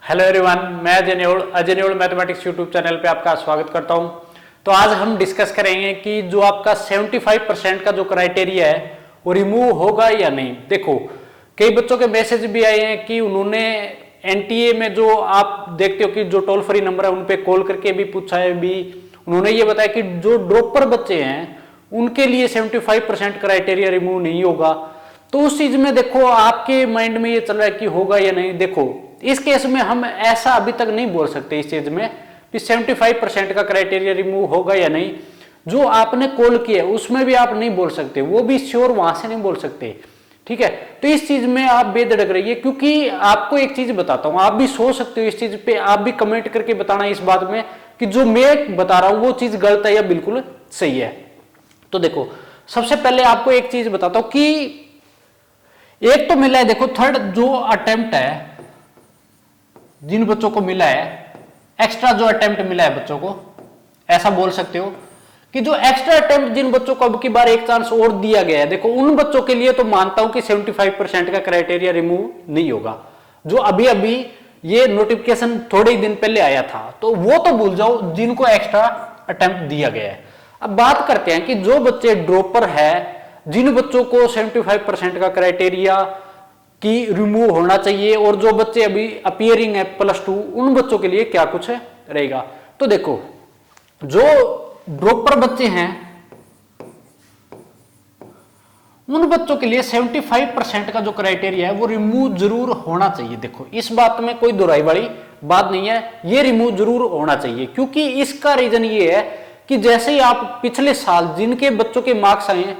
Hello everyone, मैं Ajay Noel mathematics YouTube channel पे आपका स्वागत करता हूं। तो आज हम डिस्कस करेंगे कि जो आपका 75% का जो क्राइटेरिया है वो रिमूव होगा या नहीं। देखो, कई बच्चों के मैसेज भी आए हैं कि उन्होंने एनटीए में जो आप देखते हो कि जो टोल फ्री नंबर है उन पे कॉल करके भी पूछा है, भी उन्होंने ये बताया कि जो ड्रॉपर बच्चे हैं उनके लिए 75% क्राइटेरिया रिमूव नहीं होगा। तो उस चीज में देखो आपके माइंड में ये चल रहा है कि होगा या नहीं। देखो, इस केस में हम ऐसा अभी तक नहीं बोल सकते इस चीज में कि 75% का क्राइटेरिया रिमूव होगा या नहीं। जो आपने कॉल किया उसमें भी आप नहीं बोल सकते, वो भी श्योर वहां से नहीं बोल सकते। ठीक है, तो इस चीज में आप बेधड़क रहिए, क्योंकि आपको एक चीज बताता हूं, आप भी सोच सकते हो इस चीज पे, आप भी कमेंट करके बताना इस बात में कि जो मैं बता रहा हूं वो चीज गलत है या बिल्कुल सही है। तो देखो, सबसे पहले आपको एक चीज बताता हूं कि एक तो मिला है, देखो थर्ड जो अटेम्प्ट है जिन बच्चों को मिला है, एक्स्ट्रा जो अटेम्प्ट मिला है बच्चों को, ऐसा बोल सकते हो कि जो एक्स्ट्रा अटेम्प्ट जिन बच्चों को अब की बार एक चांस और दिया गया है, देखो उन बच्चों के लिए तो मानता हूं कि 75% का क्राइटेरिया रिमूव नहीं होगा। जो अभी अभी ये नोटिफिकेशन थोड़े ही दिन पहले आया था, तो वो तो भूल जाओ जिनको एक्स्ट्रा अटेम्प्ट दिया गया है। अब बात करते हैं कि जो बच्चे ड्रॉपर है, जिन बच्चों को 75% का क्राइटेरिया की रिमूव होना चाहिए, और जो बच्चे अभी अपीयरिंग है +2, उन बच्चों के लिए क्या कुछ रहेगा। तो देखो, जो ड्रॉपर बच्चे हैं उन बच्चों के लिए 75% का जो क्राइटेरिया है वो रिमूव जरूर होना चाहिए। देखो, इस बात में कोई दुराई वाली बात नहीं है, ये रिमूव जरूर होना चाहिए। क्योंकि इसका रीजन ये है कि जैसे ही आप पिछले साल जिनके बच्चों के मार्क्स आए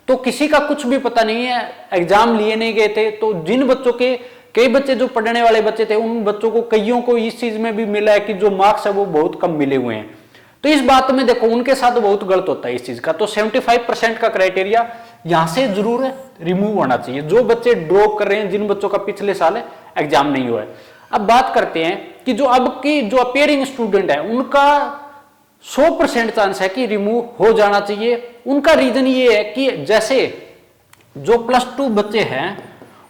तो किसी का कुछ भी पता नहीं है, एग्जाम लिए नहीं गए थे, तो जिन बच्चों के कई बच्चे जो पढ़ने वाले बच्चे थे उन बच्चों को कईयों को इस चीज में भी मिला है कि जो मार्क्स है वो बहुत कम मिले हुए हैं। तो इस बात में देखो उनके साथ बहुत गलत होता है इस चीज का। तो 75% का क्राइटेरिया यहां से जरूर रिमूव होना चाहिए, जो बच्चे ड्रॉप कर रहे हैं, जिन बच्चों का पिछले साल एग्जाम नहीं हुआ है। अब बात करते हैं कि जो अब की जो अपियरिंग स्टूडेंट है उनका 100% चांस है कि रिमूव हो जाना चाहिए। उनका रीजन ये है कि जैसे जो +2 बच्चे हैं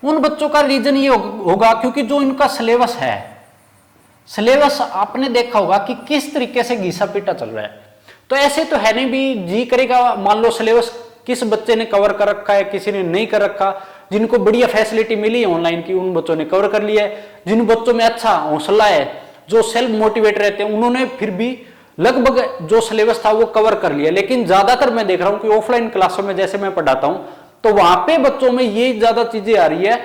उन बच्चों का रीजन ये होगा क्योंकि जो इनका सिलेबस है, सिलेबस आपने देखा होगा कि किस तरीके से घिसा पीटा चल रहा है। तो ऐसे तो है नहीं भी जी करेगा, मान लो सिलेबस किस बच्चे ने कवर कर रखा है, किसी ने नहीं कर रखा। जिनको बढ़िया फैसिलिटी मिली है ऑनलाइन की उन बच्चों ने कवर कर लिया है। जिन बच्चों में अच्छा हौसला है, जो सेल्फ मोटिवेट रहते हैं, उन्होंने फिर भी लगभग जो सिलेबस था वो कवर कर लिया। लेकिन ज्यादातर मैं देख रहा हूं कि ऑफलाइन क्लासों में जैसे मैं पढ़ाता हूं तो वहां पे बच्चों में ये ज्यादा चीजें आ रही है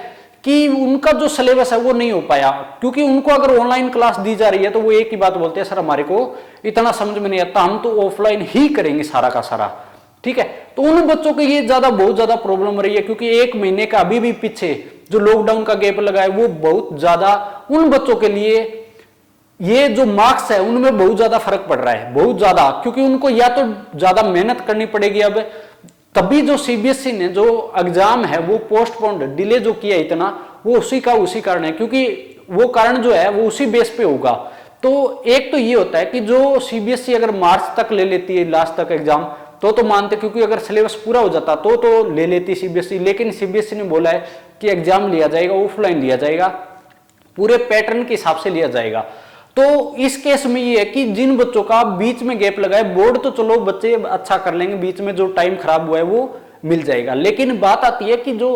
कि उनका जो सिलेबस है वो नहीं हो पाया। क्योंकि उनको अगर ऑनलाइन क्लास दी जा रही है तो वो एक ही बात बोलते हैं, सर हमारे को इतना समझ में नहीं आता, हम तो ऑफलाइन ही करेंगे सारा का सारा। ठीक है, तो उन बच्चों को ये बहुत ज्यादा प्रॉब्लम रही है, क्योंकि 1 महीने का अभी भी पीछे जो लॉकडाउन का गैप लगा है वो बहुत ज्यादा उन बच्चों के लिए, ये जो मार्क्स है उनमें बहुत ज्यादा फर्क पड़ रहा है, बहुत ज्यादा। क्योंकि उनको या तो ज्यादा मेहनत करनी पड़ेगी। अब तभी जो सीबीएसई ने जो एग्जाम है वो पोस्टपोन्ड, डिले जो किया इतना, वो उसी कारण है, क्योंकि वो कारण जो है वो उसी बेस पे होगा। तो एक तो ये होता है कि जो सीबीएसई अगर मार्च तक ले लेती है लास्ट तक एग्जाम तो मानते, क्योंकि अगर सिलेबस पूरा हो जाता तो ले लेती सीबीएसई। लेकिन सीबीएसई ने बोला है कि एग्जाम लिया जाएगा, ऑफलाइन लिया जाएगा, पूरे पैटर्न के हिसाब से लिया जाएगा। तो इस केस में ये है कि जिन बच्चों का बीच में गैप लगा है, बोर्ड तो चलो बच्चे अच्छा कर लेंगे, बीच में जो टाइम खराब हुआ है वो मिल जाएगा। लेकिन बात आती है कि जो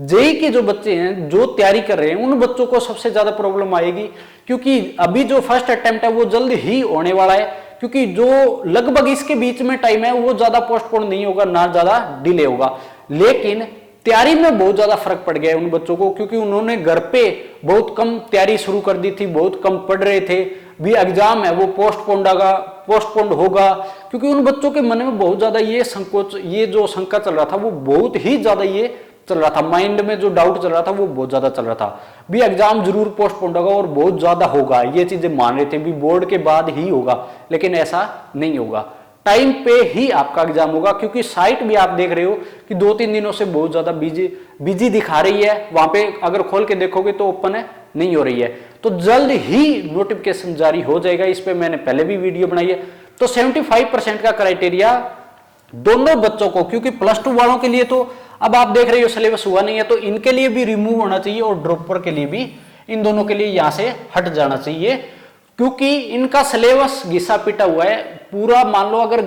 जेई के जो बच्चे हैं जो तैयारी कर रहे हैं उन बच्चों को सबसे ज्यादा प्रॉब्लम आएगी, क्योंकि अभी जो फर्स्ट अटेम्प्ट है वो जल्द ही होने वाला है। क्योंकि जो लगभग इसके बीच में टाइम है वो ज्यादा पोस्टपोन नहीं होगा, ना ज्यादा डिले होगा। लेकिन तैयारी में बहुत ज्यादा फर्क पड़ गया है उन बच्चों को, क्योंकि उन्होंने घर पे बहुत कम तैयारी शुरू कर दी थी, बहुत कम पढ़ रहे थे। भी एग्जाम है वो पोस्टपोन्ड होगा, क्योंकि उन बच्चों के मन में बहुत ज्यादा ये संकोच, ये जो शंका चल रहा था वो बहुत ही ज्यादा ये चल रहा था, माइंड में जो डाउट चल रहा था वो बहुत ज्यादा चल रहा था। भी एग्जाम जरूर पोस्टपोन्ड होगा और बहुत ज्यादा होगा, ये चीजें मान रहे थे भी बोर्ड के बाद ही होगा। लेकिन ऐसा नहीं होगा, टाइम पे ही आपका एग्जाम होगा। क्योंकि साइट भी आप देख रहे हो कि 2-3 दिनों से बहुत ज्यादा बिजी दिखा रही है, वहां पे अगर खोल के देखोगे तो ओपन नहीं हो रही है। तो जल्द ही नोटिफिकेशन जारी हो जाएगा, इस पे मैंने पहले भी वीडियो बनाई है। तो 75% का क्राइटेरिया दोनों बच्चों को, क्योंकि +2 वालों के लिए तो अब आप देख रहे हो सिलेबस हुआ नहीं है, तो इनके लिए भी रिमूव होना चाहिए और ड्रॉपर के लिए भी इन दोनों के लिए यहां से हट जाना चाहिए, क्योंकि इनका सिलेबस घिसा पिटा हुआ है पूरा। मान लो अगर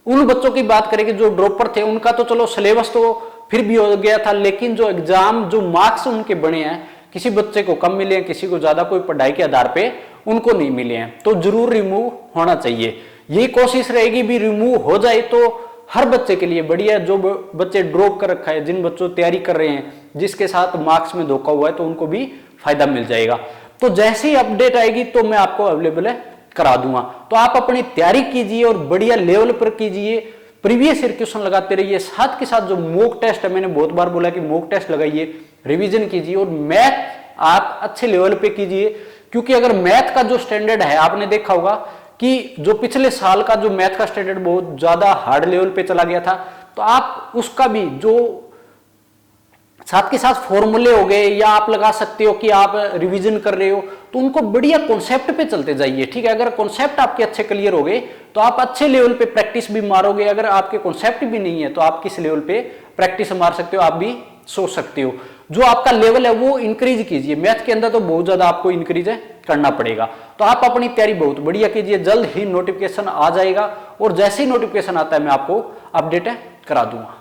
उन बच्चों की बात करें कि जो ड्रॉपर थे, उनका तो चलो सिलेबस तो फिर भी हो गया था, लेकिन जो एग्जाम जो मार्क्स उनके बने हैं, किसी बच्चे को कम मिले हैं, किसी को ज्यादा, कोई पढ़ाई के आधार पे उनको नहीं मिले हैं, तो जरूर रिमूव होना चाहिए। ये कोशिश रहेगी भी रिमूव हो जाए तो हर बच्चे के लिए बढ़िया है। जो बच्चे ड्रॉप कर रखा है, जिन बच्चों तैयारी कर रहे हैं, जिसके साथ मार्क्स में धोखा हुआ है, तो उनको भी फायदा मिल जाएगा। तो जैसे ही अपडेट आएगी तो मैं आपको अवेलेबल करा दूंगा। तो आप अपनी तैयारी कीजिए और बढ़िया लेवल पर कीजिए, प्रीवियस ईयर क्वेश्चन लगाते रहिए। साथ के साथ जो मॉक टेस्ट है, मैंने बहुत बार बोला कि मॉक टेस्ट लगाइए, रिवीजन कीजिए और मैथ आप अच्छे लेवल पे कीजिए। क्योंकि अगर मैथ का जो स्टैंडर्ड है, आपने देखा होगा कि जो पिछले साल का जो मैथ का स्टैंडर्ड बहुत ज्यादा हार्ड लेवल पे चला गया था, तो आप उसका भी जो साथ के साथ फॉर्मूले हो गए, या आप लगा सकते हो कि आप रिवीजन कर रहे हो, तो उनको बढ़िया कॉन्सेप्ट पे चलते जाइए, ठीक है। अगर कॉन्सेप्ट आपके अच्छे क्लियर हो गए तो आप अच्छे लेवल पे प्रैक्टिस भी मारोगे। अगर आपके कॉन्सेप्ट भी नहीं है तो आप किस लेवल पे प्रैक्टिस मार सकते हो, आप भी सोच सकते हो। जो आपका लेवल है वो इंक्रीज कीजिए। मैथ के अंदर तो बहुत ज्यादा आपको इंक्रीज करना पड़ेगा। तो आप अपनी तैयारी बहुत बढ़िया कीजिए, जल्द ही नोटिफिकेशन आ जाएगा और जैसे ही नोटिफिकेशन आता है मैं आपको अपडेट करा दूंगा।